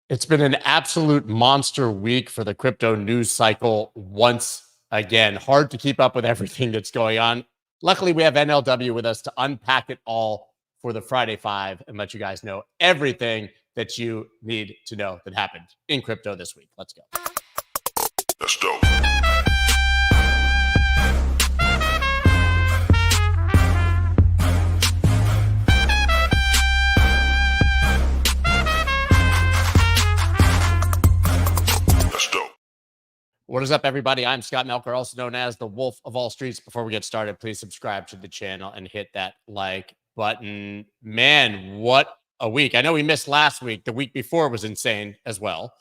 It's been an absolute monster week for the crypto news cycle once again. Hard to keep up with everything that's going on. Luckily, we have NLW with us to unpack it all for the Friday Five and let you guys know everything that you need to know that happened in crypto this week. Let's go. Let's go. What is up, everybody? I'm Scott Melker, also known as the Wolf of All Streets. Before we get started, please subscribe to the channel and hit that like button. Man, what a week. I know we missed last week. The week before was insane as well.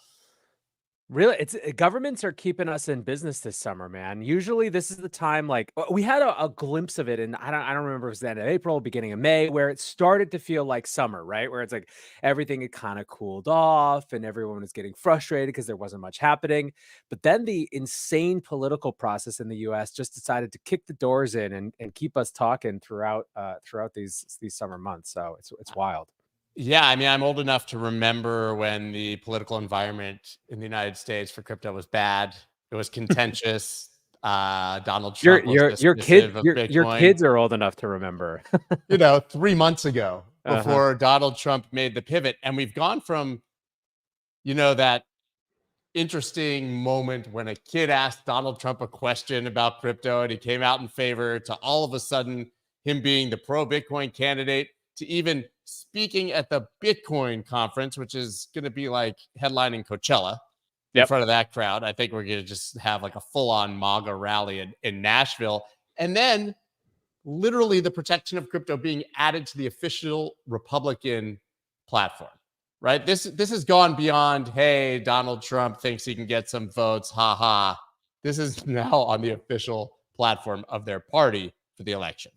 Really, governments are keeping us in business this summer, man. Usually this is the time, like we had a glimpse of it, and I don't remember if it was the end of April, beginning of May, where it started to feel like summer, right? Where it's like everything had kind of cooled off and everyone was getting frustrated because there wasn't much happening. But then the insane political process in the US just decided to kick the doors in and keep us talking throughout these summer months. So it's wild. Yeah, I mean, I'm old enough to remember when the political environment in the United States for crypto was bad. It was contentious. Donald Trump was dismissive of Bitcoin. Your kids are old enough to remember. 3 months ago, before Donald Trump made the pivot. And we've gone from, that interesting moment when a kid asked Donald Trump a question about crypto and he came out in favor, to all of a sudden him being the pro-Bitcoin candidate, to even speaking at the Bitcoin conference, which is going to be like headlining Coachella in front of that crowd. I think we're going to just have like a full-on MAGA rally in Nashville. And then literally the protection of crypto being added to the official Republican platform, right? This has gone beyond, hey, Donald Trump thinks he can get some votes, ha. This is now on the official platform of their party for the election.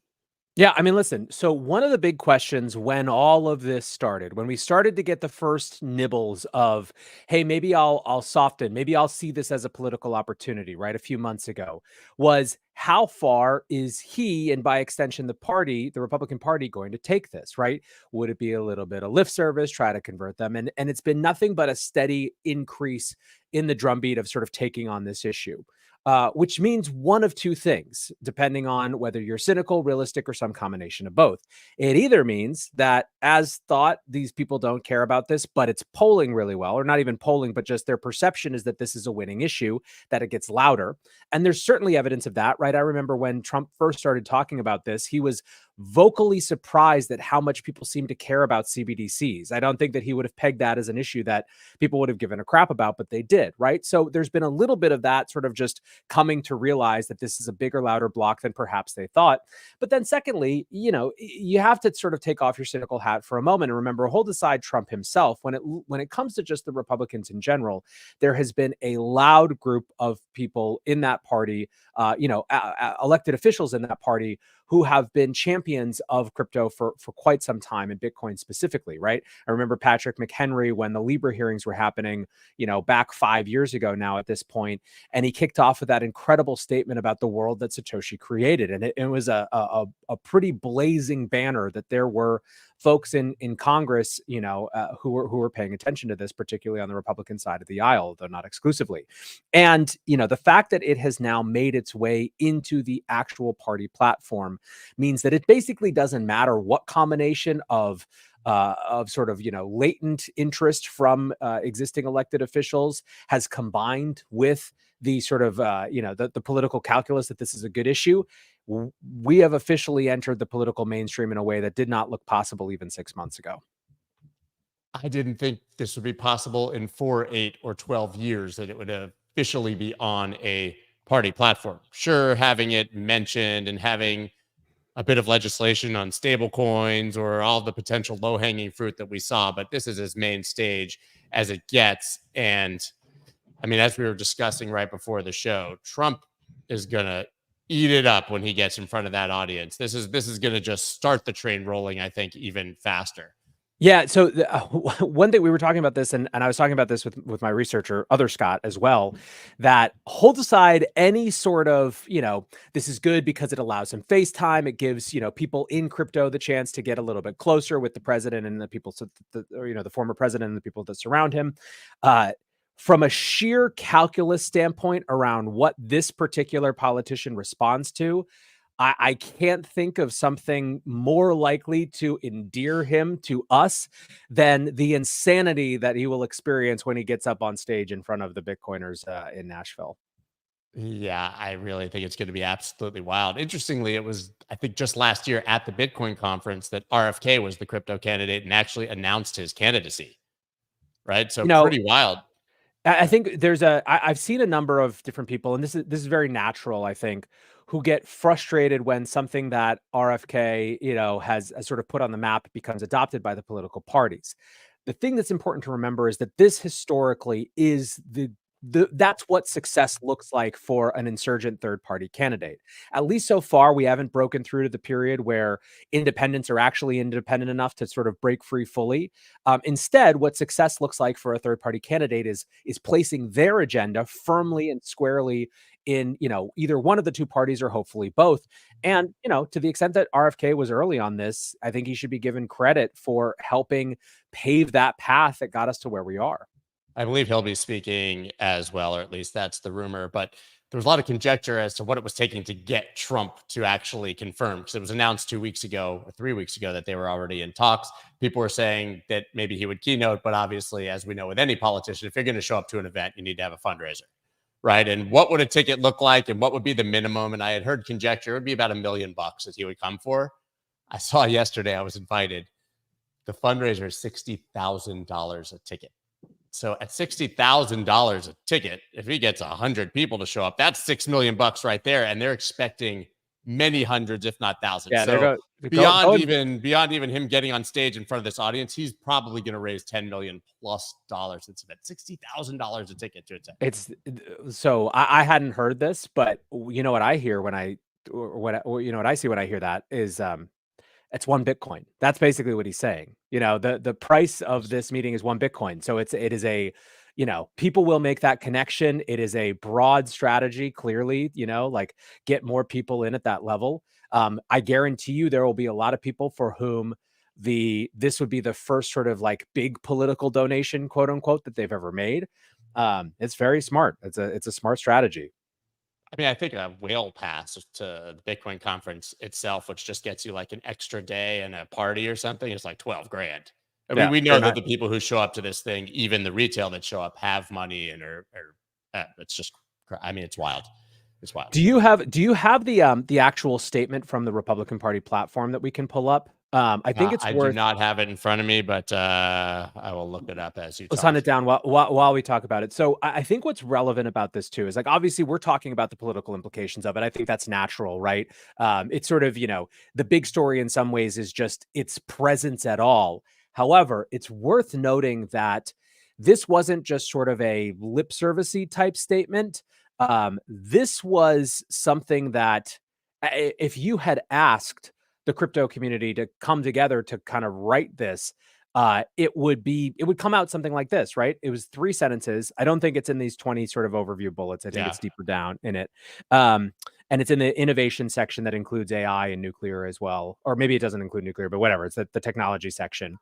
Yeah, I mean, listen, so one of the big questions when all of this started, when we started to get the first nibbles of, hey, maybe I'll soften, maybe I'll see this as a political opportunity, right, a few months ago, was how far is he, and by extension the party, the Republican Party, going to take this, right? Would it be a little bit of lip service, try to convert them? And it's been nothing but a steady increase in the drumbeat of sort of taking on this issue. Which means one of two things, depending on whether you're cynical, realistic, or some combination of both. It either means that, as thought, these people don't care about this, but it's polling really well, or not even polling, but just their perception is that this is a winning issue, that it gets louder. And there's certainly evidence of that, right? I remember when Trump first started talking about this, he was vocally surprised at how much people seem to care about CBDCs. I don't think that he would have pegged that as an issue that people would have given a crap about, but they did, right? So there's been a little bit of that sort of just coming to realize that this is a bigger, louder block than perhaps they thought. But then secondly, you have to sort of take off your cynical hat for a moment and remember, hold aside Trump himself, when it comes to just the Republicans in general, there has been a loud group of people in that party, elected officials in that party, who have been champions of crypto for quite some time, and Bitcoin specifically, right? I remember Patrick McHenry when the Libra hearings were happening, back 5 years ago now at this point, and he kicked off with that incredible statement about the world that Satoshi created. And it was a pretty blazing banner that there were folks in Congress, who were paying attention to this, particularly on the Republican side of the aisle, though not exclusively. And, the fact that it has now made its way into the actual party platform means that it basically doesn't matter what combination of sort of, latent interest from existing elected officials has combined with the sort of, the political calculus that this is a good issue. We have officially entered the political mainstream in a way that did not look possible even 6 months ago. I didn't think this would be possible in 4, 8, or 12 years, that it would officially be on a party platform. Sure, having it mentioned and having a bit of legislation on stable coins or all the potential low-hanging fruit that we saw, but this is as main stage as it gets. And I mean, as we were discussing right before the show, Trump is going to eat it up when he gets in front of that audience. This is going to just start the train rolling, I think, even faster. Yeah. So one thing we were talking about this, and I was talking about this with my researcher, other Scott as well, that hold aside any sort of, this is good because it allows him FaceTime. It gives, people in crypto the chance to get a little bit closer with the president and the people, the former president and the people that surround him. From a sheer calculus standpoint around what this particular politician responds to, I can't think of something more likely to endear him to us than the insanity that he will experience when he gets up on stage in front of the Bitcoiners in Nashville. Yeah, I really think it's going to be absolutely wild. Interestingly, it was, I think, just last year at the Bitcoin conference that RFK was the crypto candidate and actually announced his candidacy. Right. So You know, pretty wild. I think I've seen a number of different people, and this is very natural, I think, who get frustrated when something that RFK, has sort of put on the map becomes adopted by the political parties. The thing that's important to remember is that this historically is that's what success looks like for an insurgent third party candidate. At least so far, we haven't broken through to the period where independents are actually independent enough to sort of break free fully. Instead, what success looks like for a third party candidate is placing their agenda firmly and squarely in either one of the two parties or hopefully both. And to the extent that RFK was early on this, I think he should be given credit for helping pave that path that got us to where we are. I believe he'll be speaking as well, or at least that's the rumor. But there was a lot of conjecture as to what it was taking to get Trump to actually confirm, because it was announced 2 weeks ago or 3 weeks ago that they were already in talks. People were saying that maybe he would keynote, but obviously, as we know with any politician, if you're going to show up to an event, you need to have a fundraiser, right? And what would a ticket look like, and what would be the minimum? And I had heard conjecture it would be about $1 million that he would come for. I saw yesterday I was invited. The fundraiser is $60,000 a ticket. So at $60,000 a ticket, if he gets 100 people to show up, that's $6 million right there, and they're expecting many hundreds, if not thousands. Yeah, so beyond even him getting on stage in front of this audience, he's probably going to raise $10 million plus dollars. It's about $60,000 a ticket to attend. It's so I hadn't heard this, but you know what I hear when I what I see when I hear that is it's 1 Bitcoin. That's basically what he's saying. The price of this meeting is 1 Bitcoin. So it is a, people will make that connection. It is a broad strategy, clearly, like get more people in at that level. I guarantee you there will be a lot of people for whom this would be the first sort of like big political donation, quote unquote, that they've ever made. It's very smart. It's a smart strategy. I mean, I think a whale pass to the Bitcoin conference itself, which just gets you like an extra day and a party or something, is like 12 grand. I mean, Yeah, we know that the people who show up to this thing, even the retail that show up, have money and it's just, I mean, it's wild. It's wild. Do you have the actual statement from the Republican Party platform that we can pull up? I think it's I worth. do not have it in front of me, but I will look it up as you. Let's hunt it down while we talk about it. So I think what's relevant about this too is, like, obviously we're talking about the political implications of it. I think that's natural, right? It's sort of, the big story in some ways is just its presence at all. However, it's worth noting that this wasn't just sort of a lip servicey type statement. This was something that if you had asked the crypto community to come together to kind of write this, it would come out something like this, right? It was 3 sentences. I don't think it's in these 20 sort of overview bullets. I think it's deeper down in it. And it's in the innovation section that includes AI and nuclear as well. Or maybe it doesn't include nuclear, but whatever. It's the technology section.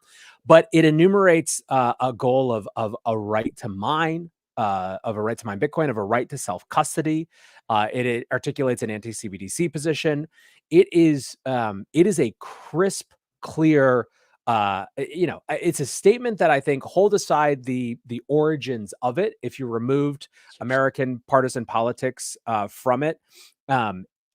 But it enumerates a goal of a right to mine, of a right to mine Bitcoin, of a right to self-custody. It articulates an anti-CBDC position. It is a crisp, clear, it's a statement that I think, hold aside the origins of it, if you removed American partisan politics from it,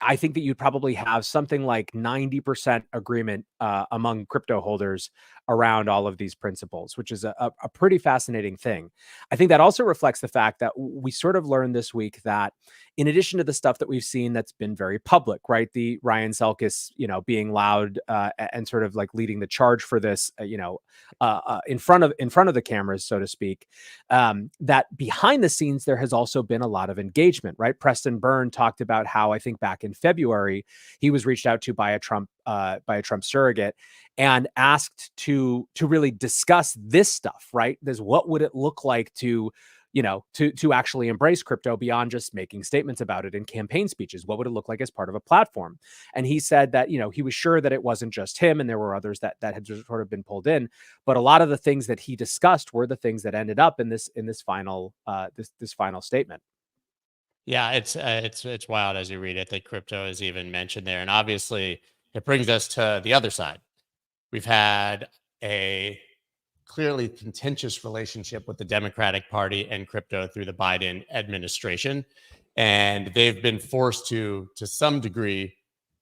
I think that you'd probably have something like 90% agreement among crypto holders around all of these principles, which is a pretty fascinating thing. I think that also reflects the fact that we sort of learned this week that, in addition to the stuff that we've seen that's been very public, right? The Ryan Selkis, being loud and sort of like leading the charge for this, in front of the cameras, so to speak, that behind the scenes, there has also been a lot of engagement, right? Preston Byrne talked about how, I think back in February, he was reached out to by a Trump a Trump surrogate, and asked to really discuss this stuff, right? There's what would it look like to to actually embrace crypto beyond just making statements about it in campaign speeches? What would it look like as part of a platform? And he said that, he was sure that it wasn't just him and there were others that had sort of been pulled in. But a lot of the things that he discussed were the things that ended up in this final this final statement. Yeah, it's wild as you read it that crypto is even mentioned there. And obviously it brings us to the other side. We've had a clearly contentious relationship with the Democratic Party and crypto through the Biden administration. And they've been forced to some degree,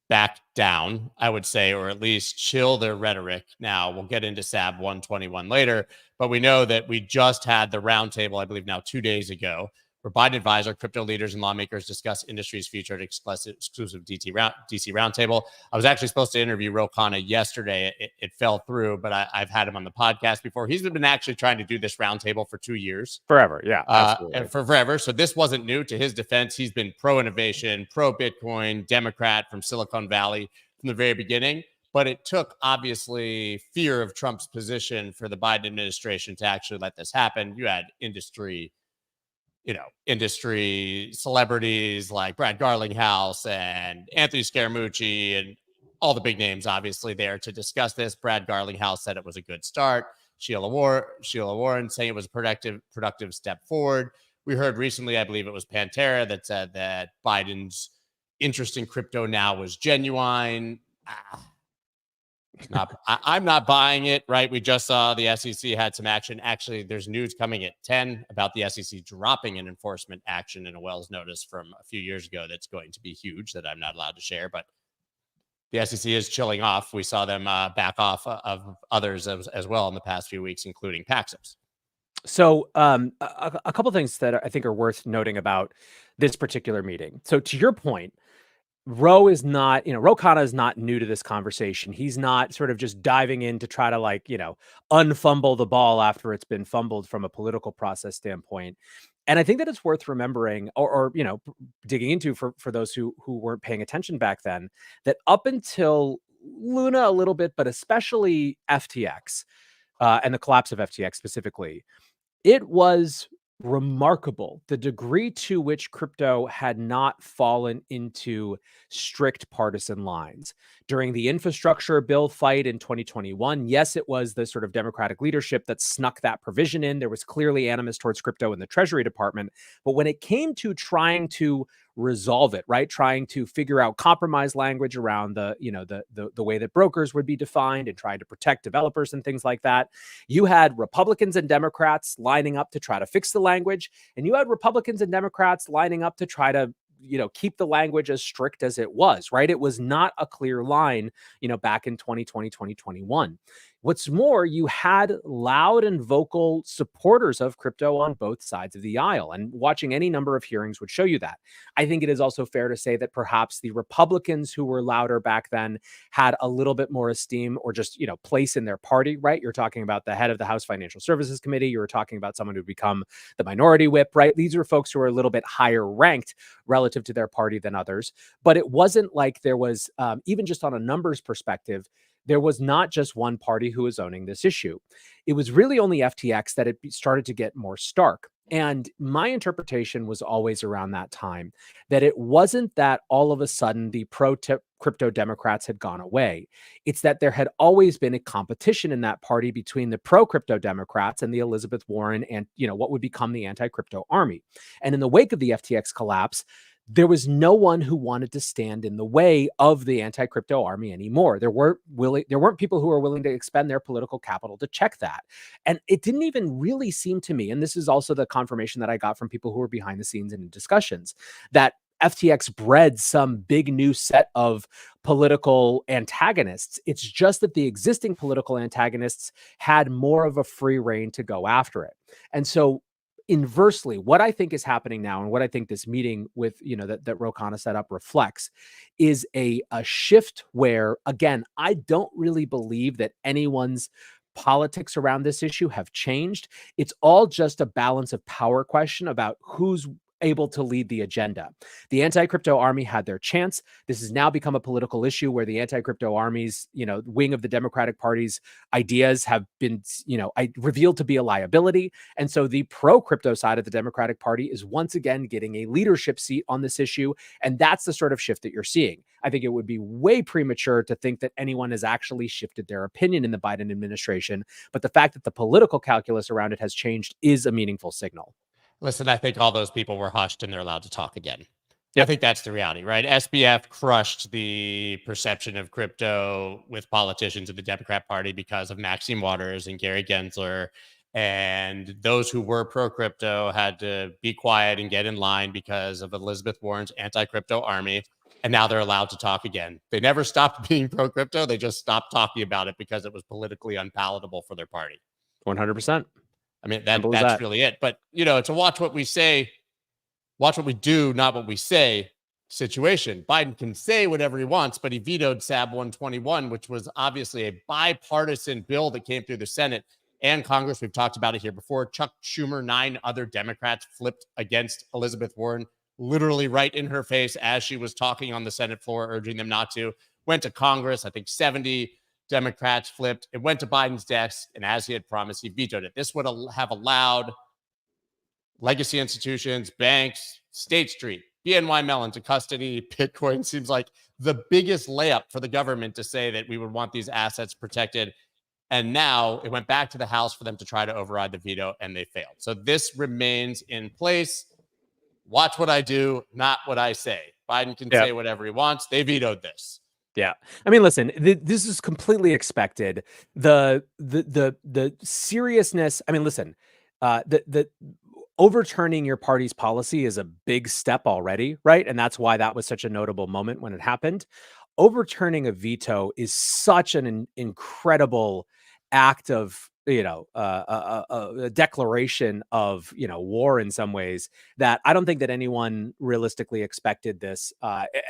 back down, I would say, or at least chill their rhetoric. Now, we'll get into SAB 121 later, but we know that we just had the roundtable, I believe now 2 days ago, where Biden advisor, crypto leaders, and lawmakers discuss industry's future at exclusive DC roundtable. I was actually supposed to interview Ro Khanna yesterday. It fell through, but I've had him on the podcast before. He's been actually trying to do this roundtable for 2 years. Forever, yeah, absolutely. And for forever. So this wasn't new. To his defense, he's been pro-innovation, pro-Bitcoin, Democrat from Silicon Valley from the very beginning. But it took, obviously, fear of Trump's position for the Biden administration to actually let this happen. You had industry celebrities like Brad Garlinghouse and Anthony Scaramucci and all the big names, obviously, there to discuss this. Brad Garlinghouse said it was a good start. Sheila Warren saying it was a productive step forward. We heard recently, I believe it was Pantera, that said that Biden's interest in crypto now was genuine. I'm not buying it, right? We just saw the SEC had some action. Actually, there's news coming at 10 about the SEC dropping an enforcement action in a Wells notice from a few years ago that's going to be huge that I'm not allowed to share. But the SEC is chilling off. We saw them back off of others as well in the past few weeks, including Paxos. So a couple things that I think are worth noting about this particular meeting. So to your point, Ro Khanna is not new to this conversation. He's not sort of just diving in to try to unfumble the ball after it's been fumbled from a political process standpoint. And I think that it's worth remembering or digging into for those who weren't paying attention back then, that up until Luna a little bit, but especially FTX and the collapse of FTX specifically, it was remarkable the degree to which crypto had not fallen into strict partisan lines. During the infrastructure bill fight in 2021, yes, it was the sort of Democratic leadership that snuck that provision in. There was clearly animus towards crypto in the Treasury Department. But when it came to trying to resolve it, right, trying to figure out compromise language around the way that brokers would be defined and trying to protect developers and things like that, you had Republicans and Democrats lining up to try to fix the language, and you had Republicans and Democrats lining up to try to keep the language as strict as it was, right? It was not a clear line, back in 2020, 2021. What's more, you had loud and vocal supporters of crypto on both sides of the aisle, and watching any number of hearings would show you that. I think it is also fair to say that perhaps the Republicans who were louder back then had a little bit more esteem or just, place in their party, right? You're talking about the head of the House Financial Services Committee. You're talking about someone who'd become the minority whip, right? These are folks who are a little bit higher ranked relative to their party than others. But it wasn't like there was, even just on a numbers perspective, there was not just one party who was owning this issue. It was really only FTX that it started to get more stark. And my interpretation was always around that time that it wasn't that all of a sudden the pro-crypto Democrats had gone away. It's that there had always been a competition in that party between the pro-crypto Democrats and the Elizabeth Warren and, what would become the anti-crypto army. And in the wake of the FTX collapse, there was no one who wanted to stand in the way of the anti-crypto army anymore. There weren't people who were willing to expend their political capital to check that. And it didn't even really seem to me, and this is also the confirmation that I got from people who were behind the scenes and in discussions, that FTX bred some big new set of political antagonists. It's just that the existing political antagonists had more of a free rein to go after it. And so inversely, what I think is happening now and what I think this meeting with, that Ro Khanna set up reflects is a shift where, again, I don't really believe that anyone's politics around this issue have changed. It's all just a balance of power question about who's able to lead the agenda. The anti-crypto army had their chance. This has now become a political issue where the anti-crypto army's, wing of the Democratic Party's ideas have been, revealed to be a liability. And so the pro-crypto side of the Democratic Party is once again getting a leadership seat on this issue. And that's the sort of shift that you're seeing. I think it would be way premature to think that anyone has actually shifted their opinion in the Biden administration. But the fact that the political calculus around it has changed is a meaningful signal. Listen, I think all those people were hushed and they're allowed to talk again. Yep. I think that's the reality, right? SBF crushed the perception of crypto with politicians of the Democrat Party because of Maxine Waters and Gary Gensler. And those who were pro-crypto had to be quiet and get in line because of Elizabeth Warren's anti-crypto army. And now they're allowed to talk again. They never stopped being pro-crypto. They just stopped talking about it because it was politically unpalatable for their party. 100%. I mean, that's really it. But, it's a watch what we say, watch what we do, not what we say situation. Biden can say whatever he wants, but he vetoed SAB 121, which was obviously a bipartisan bill that came through the Senate and Congress. We've talked about it here before. Chuck Schumer, 9 other Democrats flipped against Elizabeth Warren, literally right in her face as she was talking on the Senate floor, urging them not to. Went to Congress. I think 70 Democrats flipped. It went to Biden's desk, and as he had promised, he vetoed it. This would have allowed legacy institutions, banks, State Street, BNY Mellon to custody Bitcoin. Seems like the biggest layup for the government to say that we would want these assets protected. And now it went back to the House for them to try to override the veto, and they failed. So this remains in place. Watch what I do, not what I say. Biden can say whatever he wants. They vetoed this. Yeah. I mean, listen, this is completely expected. The seriousness. I mean, listen, the overturning your party's policy is a big step already, right? And that's why that was such a notable moment when it happened. Overturning a veto is such an incredible act of, a declaration of, war in some ways, that I don't think that anyone realistically expected this,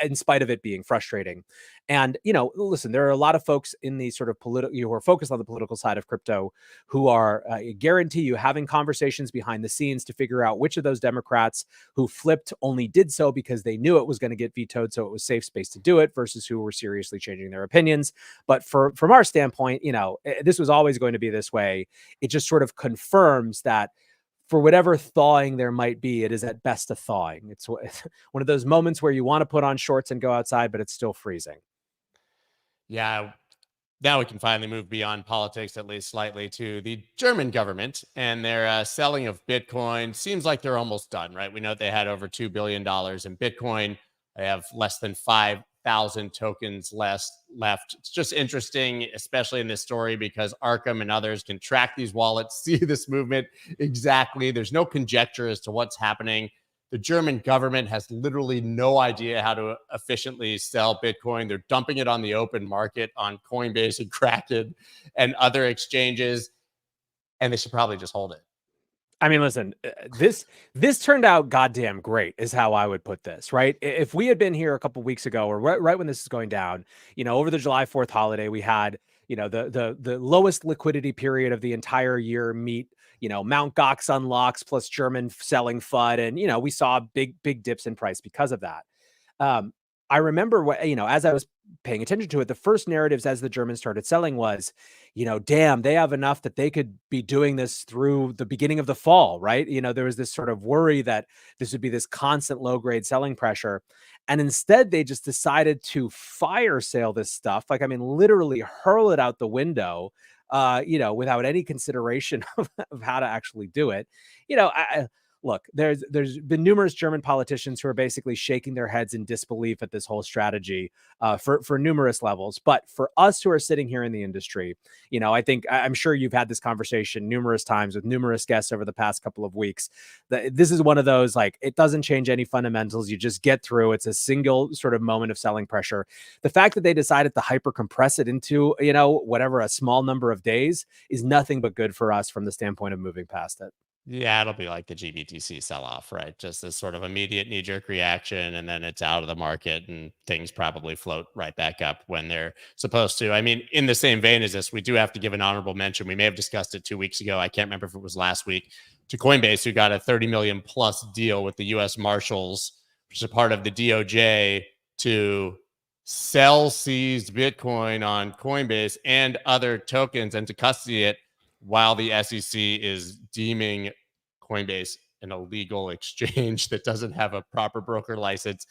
in spite of it being frustrating. And, listen, there are a lot of folks in the sort of who are focused on the political side of crypto who are, guarantee you, having conversations behind the scenes to figure out which of those Democrats who flipped only did so because they knew it was going to get vetoed, so it was safe space to do it, versus who were seriously changing their opinions. But from our standpoint, this was always going to be this way. It just sort of confirms that for whatever thawing there might be, it is at best a thawing. It's one of those moments where you want to put on shorts and go outside, but it's still freezing. Yeah. Now we can finally move beyond politics, at least slightly, to the German government and their selling of Bitcoin. Seems like they're almost done, right? We know they had over $2 billion in Bitcoin. They have less than 5,000 tokens left. It's just interesting, especially in this story, because Arkham and others can track these wallets, see this movement exactly. There's no conjecture as to what's happening. The German government has literally no idea how to efficiently sell Bitcoin. They're dumping it on the open market on Coinbase and Kraken and other exchanges, and they should probably just hold it. I mean, listen, this turned out goddamn great is how I would put this, right? If we had been here a couple of weeks ago, or right when this is going down, over the July 4th holiday, we had, the lowest liquidity period of the entire year meet, Mount Gox unlocks plus German selling FUD. And, we saw big dips in price because of that. I remember what, as I was paying attention to it, the first narratives as the Germans started selling was, damn, they have enough that they could be doing this through the beginning of the fall, right? There was this sort of worry that this would be this constant low grade selling pressure. And instead, they just decided to fire sale this stuff. Like, I mean, literally hurl it out the window, without any consideration of how to actually do it. Look, there's been numerous German politicians who are basically shaking their heads in disbelief at this whole strategy for numerous levels. But for us who are sitting here in the industry, I'm sure you've had this conversation numerous times with numerous guests over the past couple of weeks. This is one of those, like, it doesn't change any fundamentals. You just get through. It's a single sort of moment of selling pressure. The fact that they decided to hyper compress it into, whatever, a small number of days is nothing but good for us from the standpoint of moving past it. Yeah, it'll be like the GBTC sell-off, right? Just this sort of immediate knee-jerk reaction, and then it's out of the market, and things probably float right back up when they're supposed to. I mean, in the same vein as this, we do have to give an honorable mention. We may have discussed it 2 weeks ago. I can't remember if it was last week, to Coinbase, who got a 30 million plus deal with the U.S. Marshals, which is a part of the DOJ, to sell seized Bitcoin on Coinbase and other tokens and to custody it while the SEC is deeming Coinbase an illegal exchange that doesn't have a proper broker license.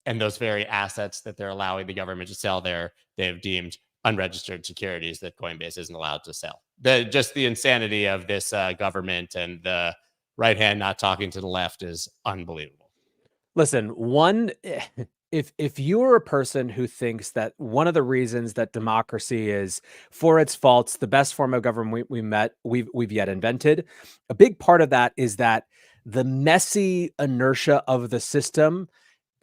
And those very assets that they're allowing the government to sell there, they have deemed unregistered securities that Coinbase isn't allowed to sell. Just the insanity of this government and the right hand not talking to the left is unbelievable. Listen, if you're a person who thinks that one of the reasons that democracy is, for its faults, the best form of government we've yet invented, a big part of that is that the messy inertia of the system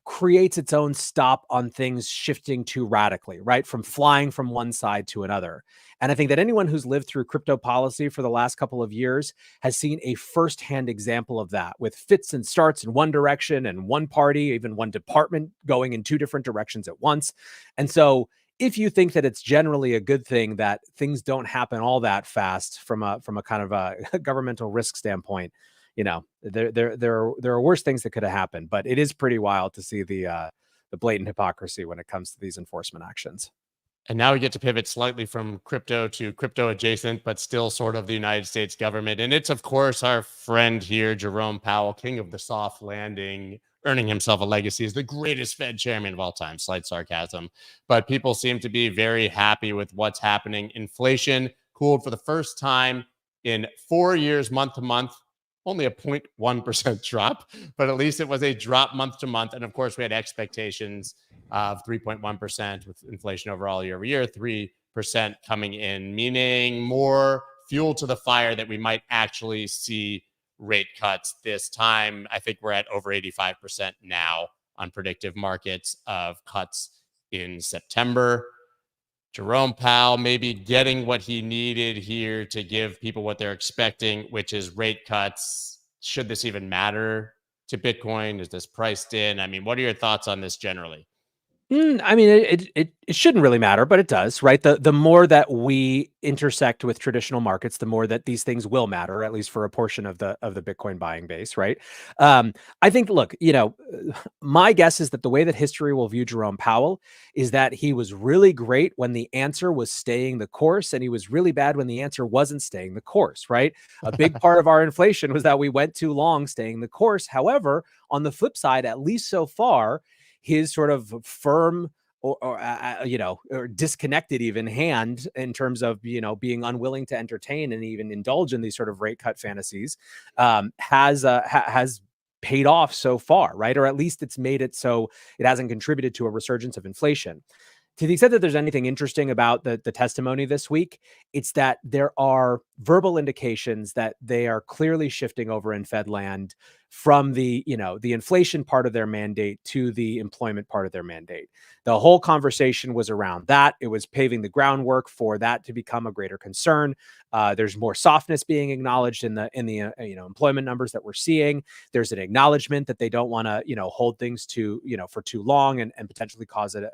creates its own stop on things shifting too radically, right? From flying from one side to another. And I think that anyone who's lived through crypto policy for the last couple of years has seen a firsthand example of that, with fits and starts in one direction and one party, even one department going in two different directions at once. And so if you think that it's generally a good thing that things don't happen all that fast from a kind of a governmental risk standpoint, there are worse things that could have happened, but it is pretty wild to see the blatant hypocrisy when it comes to these enforcement actions. And now we get to pivot slightly from crypto to crypto adjacent, but still sort of the United States government. And it's, of course, our friend here, Jerome Powell, king of the soft landing, earning himself a legacy as the greatest Fed chairman of all time. Slight sarcasm. But people seem to be very happy with what's happening. Inflation cooled for the first time in 4 years, month to month. Only a 0.1% drop, but at least it was a drop month to month. And of course, we had expectations of 3.1% with inflation overall year over year, 3% coming in, meaning more fuel to the fire that we might actually see rate cuts this time. I think we're at over 85% now on predictive markets of cuts in September. Jerome Powell maybe getting what he needed here to give people what they're expecting, which is rate cuts. Should this even matter to Bitcoin? Is this priced in? I mean, what are your thoughts on this generally? I mean, it shouldn't really matter, but it does, right? The more that we intersect with traditional markets, the more that these things will matter, at least for a portion of the Bitcoin buying base, right? I think, look, my guess is that the way that history will view Jerome Powell is that he was really great when the answer was staying the course, and he was really bad when the answer wasn't staying the course, right? A big part of our inflation was that we went too long staying the course. However, on the flip side, at least so far, his sort of firm or disconnected even hand in terms of, being unwilling to entertain and even indulge in these sort of rate cut fantasies has paid off so far, right? Or at least it's made it so it hasn't contributed to a resurgence of inflation. To the extent that there's anything interesting about the testimony this week, it's that there are verbal indications that they are clearly shifting over in Fed land from the inflation part of their mandate to the employment part of their mandate. The whole conversation was around that. It was paving the groundwork for that to become a greater concern. There's more softness being acknowledged in the employment numbers that we're seeing. There's an acknowledgement that they don't want to hold things for too long and potentially cause an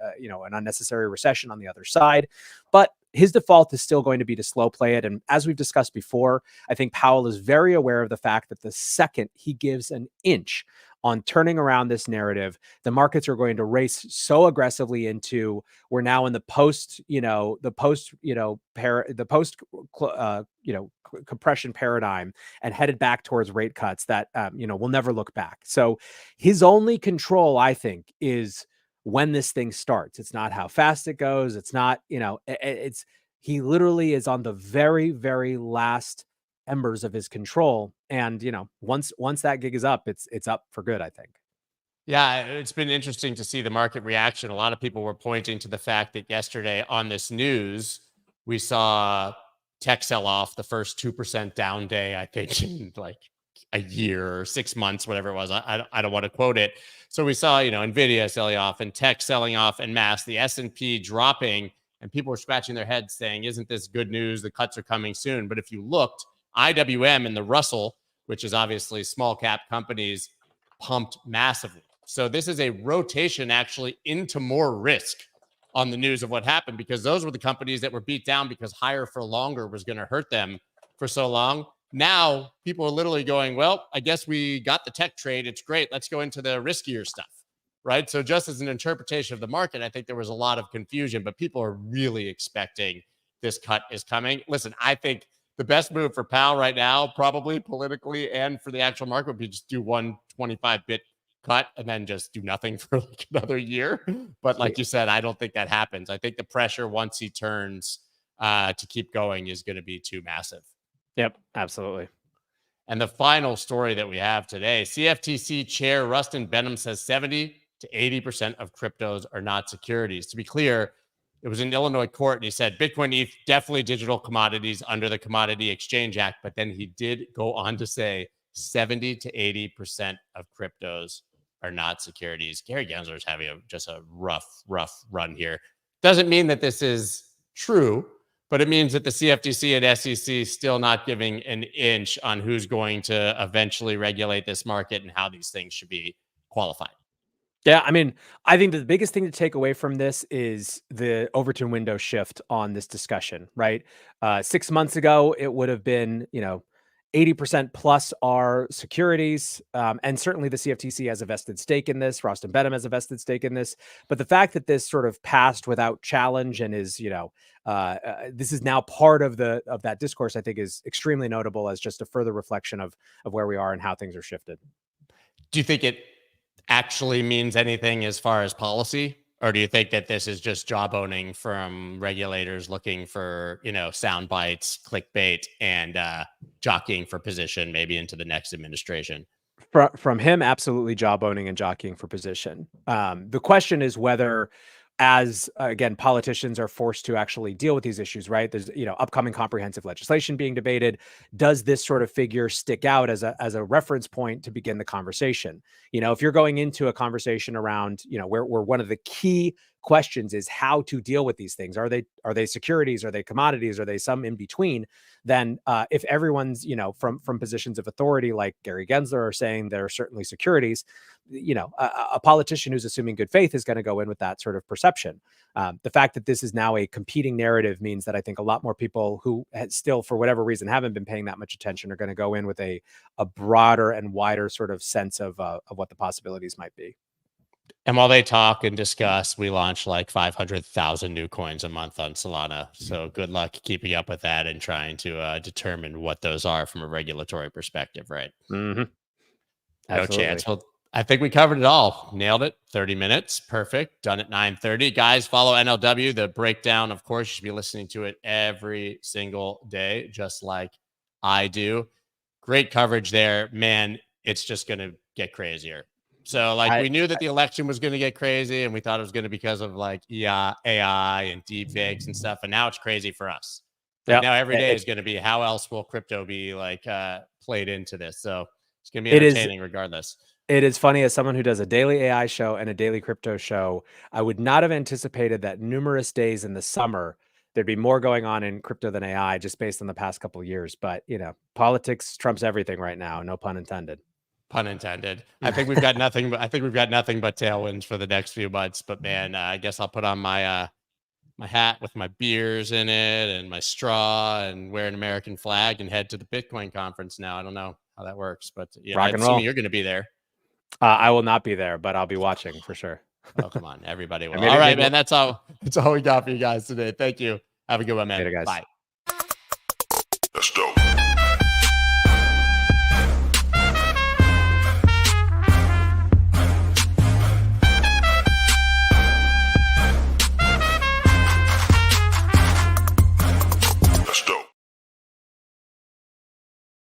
unnecessary recession on the other side. But his default is still going to be to slow play it. And as we've discussed before, I think Powell is very aware of the fact that the second he gives an inch on turning around this narrative, the markets are going to race so aggressively into, we're now in the post compression paradigm and headed back towards rate cuts that, we'll never look back. So his only control, I think, is when this thing starts. It's not how fast it goes. It's not, he literally is on the very, very last embers of his control. And, once that gig is up, it's up for good, I think. Yeah, it's been interesting to see the market reaction. A lot of people were pointing to the fact that yesterday on this news, we saw tech sell off, the first 2% down day, I think, in like a year or 6 months, whatever it was. I don't want to quote it. So we saw, Nvidia selling off and tech selling off en masse, the S&P dropping, and people were scratching their heads saying, isn't this good news? The cuts are coming soon. But if you looked, IWM and the Russell, which is obviously small cap companies, pumped massively. So this is a rotation actually into more risk on the news of what happened, because those were the companies that were beat down because higher for longer was going to hurt them for so long. Now people are literally going, well, I guess we got the tech trade. It's great. Let's go into the riskier stuff. Right. So just as an interpretation of the market, I think there was a lot of confusion, but people are really expecting this cut is coming. Listen, I think the best move for Powell right now, probably politically and for the actual market, would be just do 125 bit cut and then just do nothing for like another year. But like you said, I don't think that happens. I think the pressure once he turns to keep going is going to be too massive. Yep, absolutely. And the final story that we have today, CFTC Chair Rustin Benham says 70 to 80% of cryptos are not securities. To be clear, it was in Illinois court, and he said Bitcoin, ETH, definitely digital commodities under the Commodity Exchange Act. But then he did go on to say 70 to 80% of cryptos are not securities. Gary Gensler is having just a rough run here. Doesn't mean that this is true, but it means that the CFTC and SEC still not giving an inch on who's going to eventually regulate this market and how these things should be qualified. Yeah, I mean, I think the biggest thing to take away from this is the Overton window shift on this discussion, right? 6 months ago, it would have been, 80% plus are securities. And certainly the CFTC has a vested stake in this. Rustin Benham has a vested stake in this. But the fact that this sort of passed without challenge and is, this is now part of that discourse, I think is extremely notable as just a further reflection of where we are and how things are shifted. Do you think it actually means anything as far as policy, or do you think that this is just job owning from regulators looking for sound bites, clickbait, and jockeying for position maybe into the next administration? From him, absolutely job owning and jockeying for position. The question is whether, as again, politicians are forced to actually deal with these issues, right? There's upcoming comprehensive legislation being debated. Does this sort of figure stick out as a reference point to begin the conversation? If you're going into a conversation around where one of the key questions is how to deal with these things, are they securities, are they commodities, are they some in between? Then if everyone's from positions of authority like Gary Gensler are saying they're certainly securities, a politician who's assuming good faith is going to go in with that sort of perception. The fact that this is now a competing narrative means that I think a lot more people who still, for whatever reason, haven't been paying that much attention are going to go in with a broader and wider sort of sense of what the possibilities might be. And while they talk and discuss, we launch like 500,000 new coins a month on Solana. So good luck keeping up with that and trying to determine what those are from a regulatory perspective, right? Mm-hmm. No chance. Well, I think we covered it all. Nailed it. 30 minutes. Perfect. Done at 9:30. Guys, follow NLW. The breakdown, of course, you should be listening to it every single day, just like I do. Great coverage there. Man, it's just going to get crazier. So we knew that the election was going to get crazy, and we thought it was going to be because of AI and deep fakes and stuff. And now it's crazy for us. Now every day is going to be, how else will crypto be played into this? So it's going to be entertaining regardless. It is funny, as someone who does a daily AI show and a daily crypto show, I would not have anticipated that numerous days in the summer there'd be more going on in crypto than AI, just based on the past couple of years. But politics trumps everything right now. No pun intended. Pun intended. I think we've got nothing but tailwinds for the next few months. But man, I guess I'll put on my my hat with my beers in it and my straw and wear an American flag and head to the Bitcoin conference now. I don't know how that works, but I'm assuming you're going to be there. I will not be there, but I'll be watching for sure. Oh, come on, everybody will. All right, man. That's all we got for you guys today. Thank you. Have a good one, man. Later, guys. Bye.